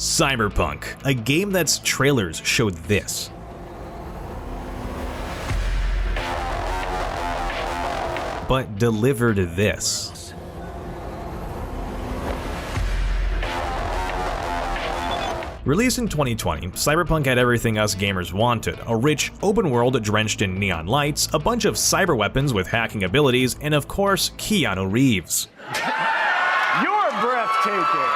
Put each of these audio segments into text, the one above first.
Cyberpunk, a game that's trailers showed this. But delivered this. Released in 2020, Cyberpunk had everything us gamers wanted: a rich, open world drenched in neon lights, a bunch of cyber weapons with hacking abilities, and of course, Keanu Reeves. You're breathtaking!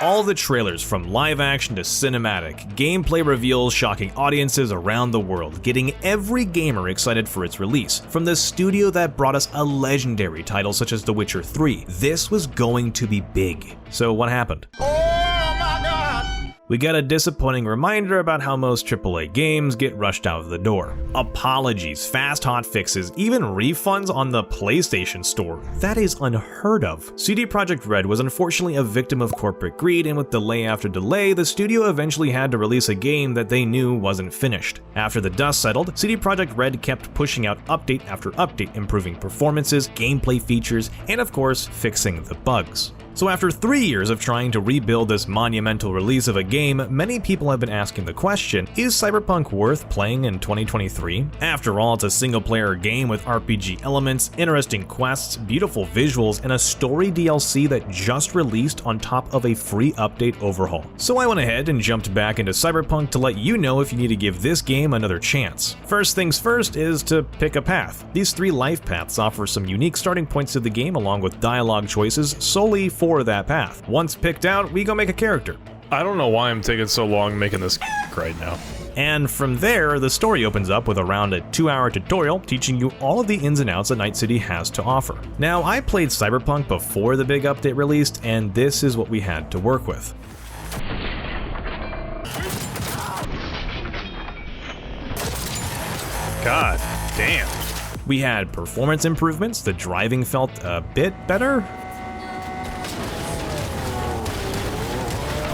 All the trailers, from live action to cinematic, gameplay reveals shocking audiences around the world, getting every gamer excited for its release. From the studio that brought us a legendary title such as The Witcher 3, this was going to be big. So what happened? We got a disappointing reminder about how most AAA games get rushed out of the door. Apologies, fast hot fixes, even refunds on the PlayStation Store. That is unheard of. CD Projekt Red was unfortunately a victim of corporate greed, and with delay after delay, the studio eventually had to release a game that they knew wasn't finished. After the dust settled, CD Projekt Red kept pushing out update after update, improving performances, gameplay features, and of course, fixing the bugs. So after 3 years of trying to rebuild this monumental release of a game, many people have been asking the question, is Cyberpunk worth playing in 2023? After all, it's a single-player game with RPG elements, interesting quests, beautiful visuals, and a story DLC that just released on top of a free update overhaul. So I went ahead and jumped back into Cyberpunk to let you know if you need to give this game another chance. First things first is to pick a path. These 3 life paths offer some unique starting points to the game along with dialogue choices solely for that path. Once picked out, we go make a character. I don't know why I'm taking so long making this right now. And from there, the story opens up with around a 2-hour tutorial teaching you all of the ins and outs that Night City has to offer. Now, I played Cyberpunk before the big update released, and this is what we had to work with. God damn. We had performance improvements, the driving felt a bit better.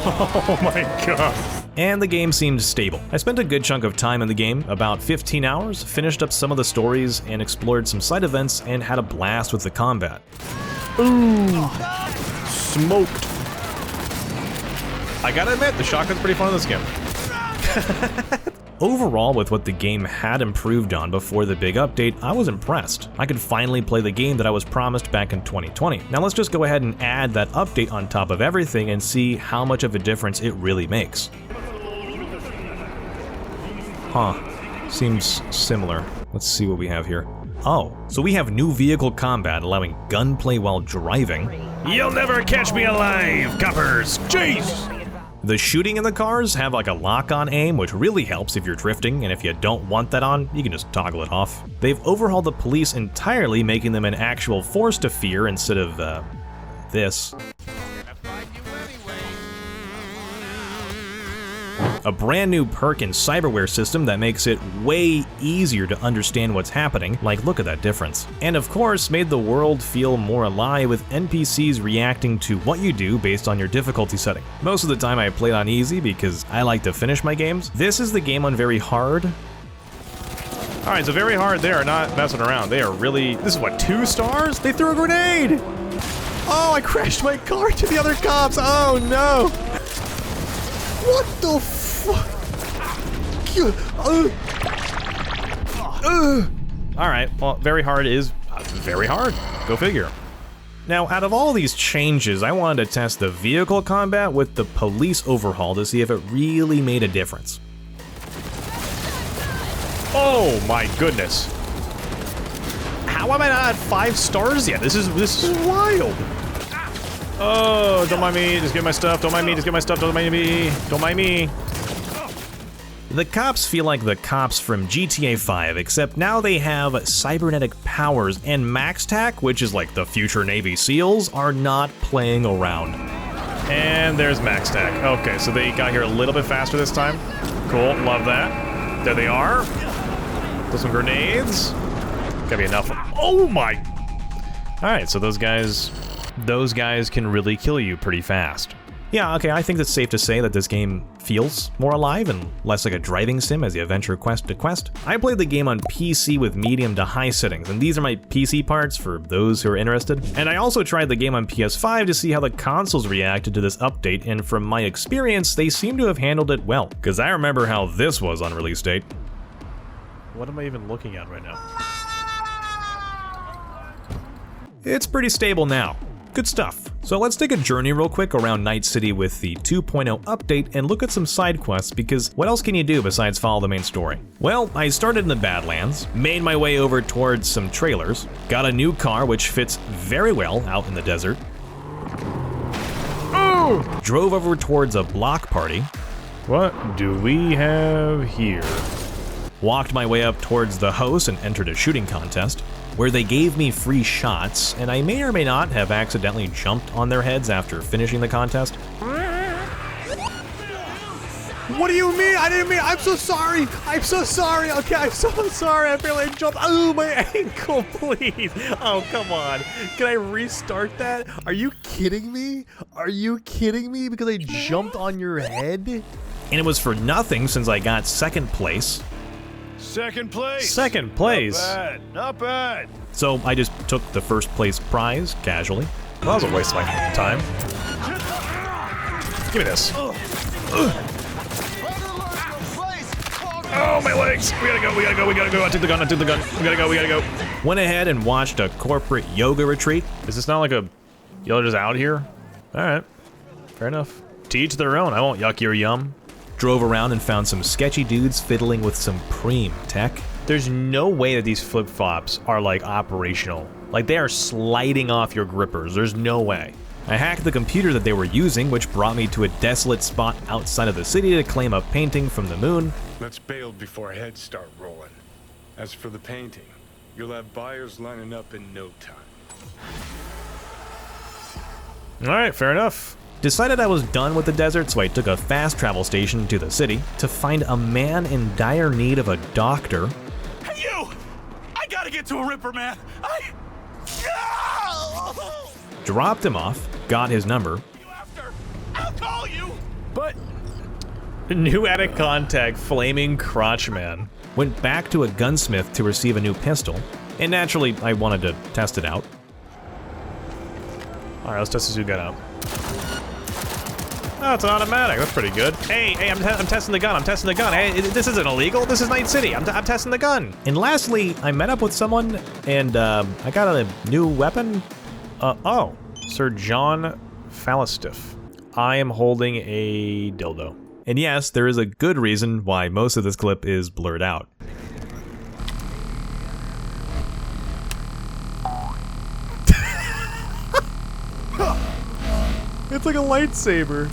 Oh my god. And the game seemed stable. I spent a good chunk of time in the game, about 15 hours, finished up some of the stories, and explored some side events, and had a blast with the combat. Ooh. Smoked. I gotta admit, the shotgun's pretty fun in this game. Overall, with what the game had improved on before the big update, I was impressed. I could finally play the game that I was promised back in 2020. Now let's just go ahead and add that update on top of everything and see how much of a difference it really makes. Huh, seems similar. Let's see what we have here. Oh, so we have new vehicle combat allowing gunplay while driving. You'll never catch me alive, coppers! Jeez! The shooting in the cars have like a lock-on aim, which really helps if you're drifting, and if you don't want that on, you can just toggle it off. They've overhauled the police entirely, making them an actual force to fear instead of, this. A brand new perk and cyberware system that makes it way easier to understand what's happening, like look at that difference. And of course, made the world feel more alive with NPCs reacting to what you do based on your difficulty setting. Most of the time I played on easy because I like to finish my games. This is the game on very hard. Alright, so very hard, they are not messing around. They are really, this is what, 2 stars? They threw a grenade! Oh, I crashed my car to the other cops, oh no! What the fuck? Alright, well, very hard is very hard. Go figure. Now, out of all these changes, I wanted to test the vehicle combat with the police overhaul to see if it really made a difference. Oh my goodness. How am I not at 5 stars yet? This is wild. Oh, don't mind me, just get my stuff, don't mind me, just get my stuff, don't mind me, don't mind me. The cops feel like the cops from GTA 5, except now they have cybernetic powers, and MaxTac, which is like the future Navy SEALs, are not playing around. And there's MaxTac. Okay, so they got here a little bit faster this time. Cool, love that. There they are. Throw some grenades. Gotta be enough. Oh my! Alright, so those guys can really kill you pretty fast. Yeah, okay, I think it's safe to say that this game feels more alive and less like a driving sim as you venture quest to quest. I played the game on PC with medium to high settings, and these are my PC parts for those who are interested. And I also tried the game on PS5 to see how the consoles reacted to this update, and from my experience, they seem to have handled it well. Because I remember how this was on release date. What am I even looking at right now? It's pretty stable now. Good stuff. So let's take a journey real quick around Night City with the 2.0 update and look at some side quests, because what else can you do besides follow the main story? Well, I started in the Badlands, made my way over towards some trailers, got a new car which fits very well out in the desert, drove over towards a block party. What do we have here? Walked my way up towards the host and entered a shooting contest, where they gave me free shots, and I may or may not have accidentally jumped on their heads after finishing the contest. What do you mean? I didn't mean. I'm so sorry. I'm so sorry. Okay, I'm so sorry. I barely jumped. Oh, my ankle, please. Oh, come on. Can I restart that? Are you kidding me? Are you kidding me? Because I jumped on your head? And it was for nothing since I got second place. Second place. Second place. Not bad. Not bad. So I just took the first place prize casually. Well, that was a waste of my time. Give me this. Oh, my legs. We gotta go. We gotta go. We gotta go. I took the gun. I took the gun. We gotta go. We gotta go. Went ahead and watched a corporate yoga retreat. Is this not like a... Y'all just out here? All right. Fair enough. To each their own. I won't yuck your yum. Drove around and found some sketchy dudes fiddling with some preem tech. There's no way that these flip-flops are like operational. Like they are sliding off your grippers. There's no way. I hacked the computer that they were using, which brought me to a desolate spot outside of the city to claim a painting from the moon. Let's bail before heads start rolling. As for the painting, you'll have buyers lining up in no time. All right, fair enough. Decided I was done with the desert, so I took a fast travel station to the city to find a man in dire need of a doctor. Hey, you! I gotta get to a Ripper, man! Dropped him off, got his number. You after? I'll call you! But... New added contact, Flaming Crotch Man. Went back to a gunsmith to receive a new pistol, and naturally, I wanted to test it out. All right, let's test this new gun out. Oh, it's an automatic. That's pretty good. Hey, I'm testing the gun. I'm testing the gun. Hey, this isn't illegal. This is Night City. I'm testing the gun. And lastly, I met up with someone, and I got a new weapon. Oh, Sir John Fallistiff. I am holding a dildo. And yes, there is a good reason why most of this clip is blurred out. It's like a lightsaber.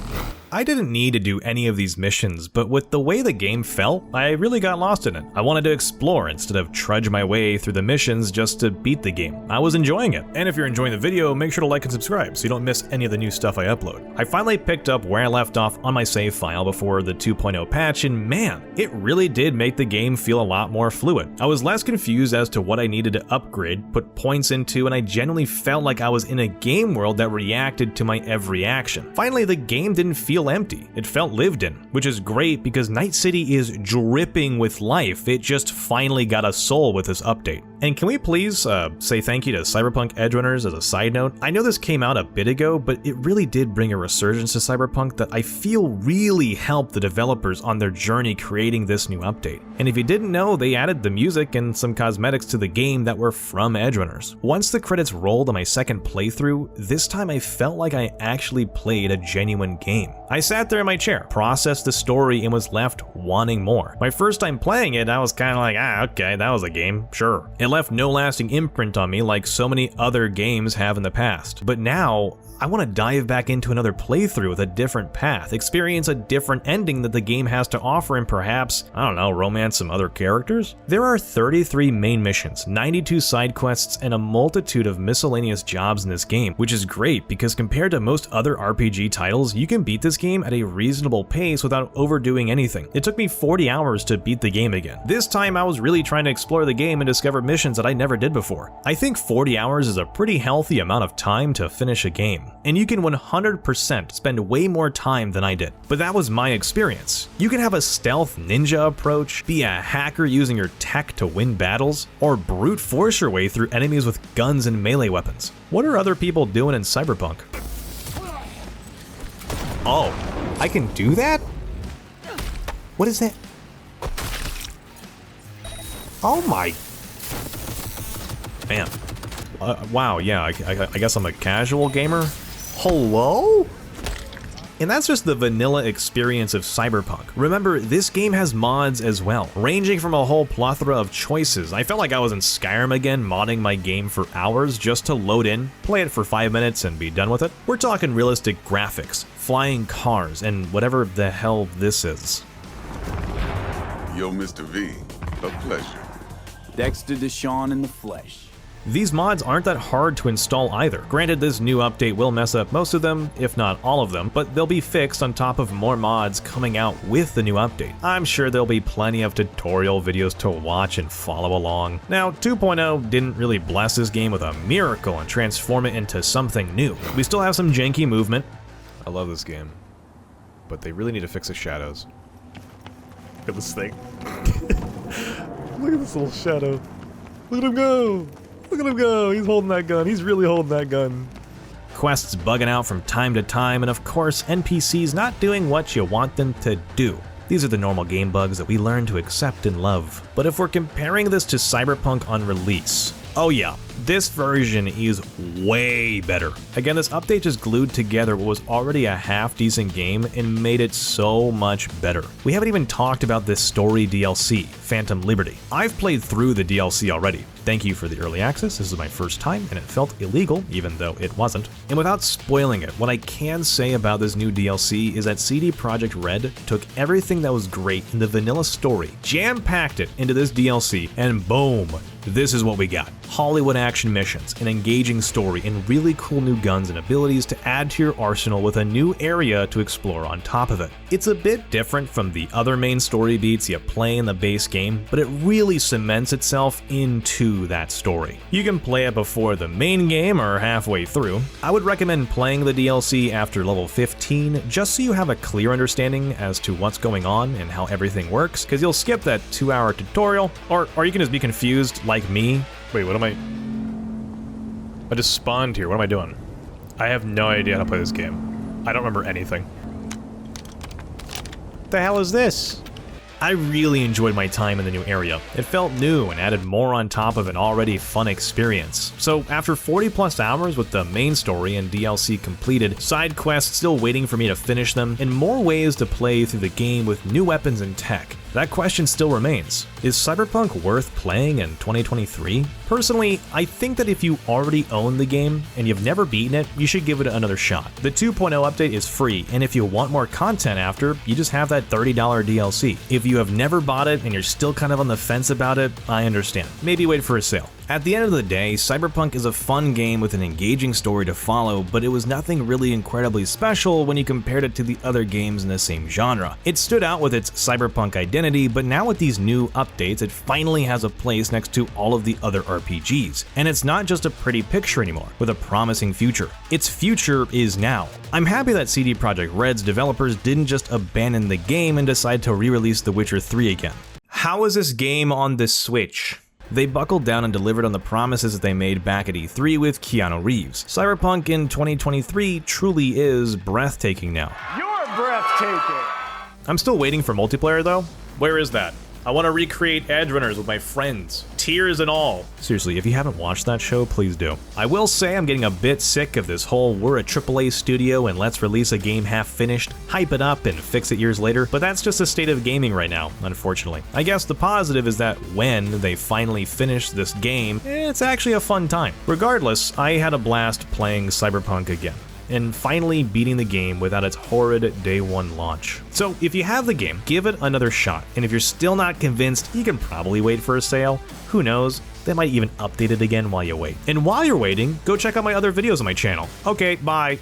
I didn't need to do any of these missions, but with the way the game felt, I really got lost in it. I wanted to explore instead of trudge my way through the missions just to beat the game. I was enjoying it. And if you're enjoying the video, make sure to like and subscribe so you don't miss any of the new stuff I upload. I finally picked up where I left off on my save file before the 2.0 patch, and man, it really did make the game feel a lot more fluid. I was less confused as to what I needed to upgrade, put points into, and I genuinely felt like I was in a game world that reacted to my every action. Finally, the game didn't feel empty. It felt lived in, which is great because Night City is dripping with life. It just finally got a soul with this update. And can we please say thank you to Cyberpunk Edgerunners as a side note? I know this came out a bit ago, but it really did bring a resurgence to Cyberpunk that I feel really helped the developers on their journey creating this new update. And if you didn't know, they added the music and some cosmetics to the game that were from Edgerunners. Once the credits rolled on my second playthrough, this time I felt like I actually played a genuine game. I sat there in my chair, processed the story, and was left wanting more. My first time playing it, I was kind of like, okay, that was a game, sure. It left no lasting imprint on me like so many other games have in the past. But now, I want to dive back into another playthrough with a different path, experience a different ending that the game has to offer, and perhaps, I don't know, romance some other characters? There are 33 main missions, 92 side quests, and a multitude of miscellaneous jobs in this game, which is great because compared to most other RPG titles, you can beat this game at a reasonable pace without overdoing anything. It took me 40 hours to beat the game again. This time I was really trying to explore the game and discover missions missions that I never did before. I think 40 hours is a pretty healthy amount of time to finish a game, and you can 100% spend way more time than I did. But that was my experience. You can have a stealth ninja approach, be a hacker using your tech to win battles, or brute force your way through enemies with guns and melee weapons. What are other people doing in Cyberpunk? Oh, I can do that? What is that? Oh my... Man. Wow, yeah, I guess I'm a casual gamer. Hello? And that's just the vanilla experience of Cyberpunk. Remember, this game has mods as well, ranging from a whole plethora of choices. I felt like I was in Skyrim again, modding my game for hours just to load in, play it for 5 minutes, and be done with it. We're talking realistic graphics, flying cars, and whatever the hell this is. Yo, Mr. V, a pleasure. Dexter Deshawn in the flesh. These mods aren't that hard to install either. Granted, this new update will mess up most of them, if not all of them, but they'll be fixed on top of more mods coming out with the new update. I'm sure there'll be plenty of tutorial videos to watch and follow along. Now, 2.0 didn't really bless this game with a miracle and transform it into something new. We still have some janky movement. I love this game, but they really need to fix the shadows. Look at this thing. Look at this little shadow. Look at him go! Look at him go! He's holding that gun. He's really holding that gun. Quests bugging out from time to time, and of course, NPCs not doing what you want them to do. These are the normal game bugs that we learn to accept and love. But if we're comparing this to Cyberpunk on release, oh yeah, this version is way better. Again, this update just glued together what was already a half-decent game and made it so much better. We haven't even talked about this story DLC, Phantom Liberty. I've played through the DLC already. Thank you for the early access. This is my first time, and it felt illegal, even though it wasn't. And without spoiling it, what I can say about this new DLC is that CD Projekt Red took everything that was great in the vanilla story, jam-packed it into this DLC, and boom, this is what we got. Hollywood action missions, an engaging story, and really cool new guns and abilities to add to your arsenal with a new area to explore on top of it. It's a bit different from the other main story beats you play in the base game, but it really cements itself into that story. You can play it before the main game or halfway through. I would recommend playing the DLC after level 15 just so you have a clear understanding as to what's going on and how everything works, because you'll skip that 2-hour tutorial, or you can just be confused like me. Wait, what am I just spawned here. What am I doing? I have no idea how to play this game. I don't remember anything. What the hell is this? I really enjoyed my time in the new area. It felt new and added more on top of an already fun experience. So after 40 plus hours with the main story and DLC completed, side quests still waiting for me to finish them, and more ways to play through the game with new weapons and tech, that question still remains. Is Cyberpunk worth playing in 2023? Personally, I think that if you already own the game and you've never beaten it, you should give it another shot. The 2.0 update is free, and if you want more content after, you just have that $30 DLC. If you have never bought it and you're still kind of on the fence about it, I understand. Maybe wait for a sale. At the end of the day, Cyberpunk is a fun game with an engaging story to follow, but it was nothing really incredibly special when you compared it to the other games in the same genre. It stood out with its cyberpunk identity, but now with these new updates, it finally has a place next to all of the other RPGs. And it's not just a pretty picture anymore, with a promising future. Its future is now. I'm happy that CD Projekt Red's developers didn't just abandon the game and decide to re-release The Witcher 3 again. How is this game on the Switch? They buckled down and delivered on the promises that they made back at E3 with Keanu Reeves. Cyberpunk in 2023 truly is breathtaking now. You're breathtaking. I'm still waiting for multiplayer though. Where is that? I want to recreate Edge Runners with my friends, tears and all. Seriously, if you haven't watched that show, please do. I will say I'm getting a bit sick of this whole we're a AAA studio and let's release a game half finished, hype it up and fix it years later, but that's just the state of gaming right now, unfortunately. I guess the positive is that when they finally finish this game, it's actually a fun time. Regardless, I had a blast playing Cyberpunk again, and finally beating the game without its horrid day one launch. So if you have the game, give it another shot, and if you're still not convinced, you can probably wait for a sale. Who knows, they might even update it again while you wait. And while you're waiting, go check out my other videos on my channel. Okay, bye.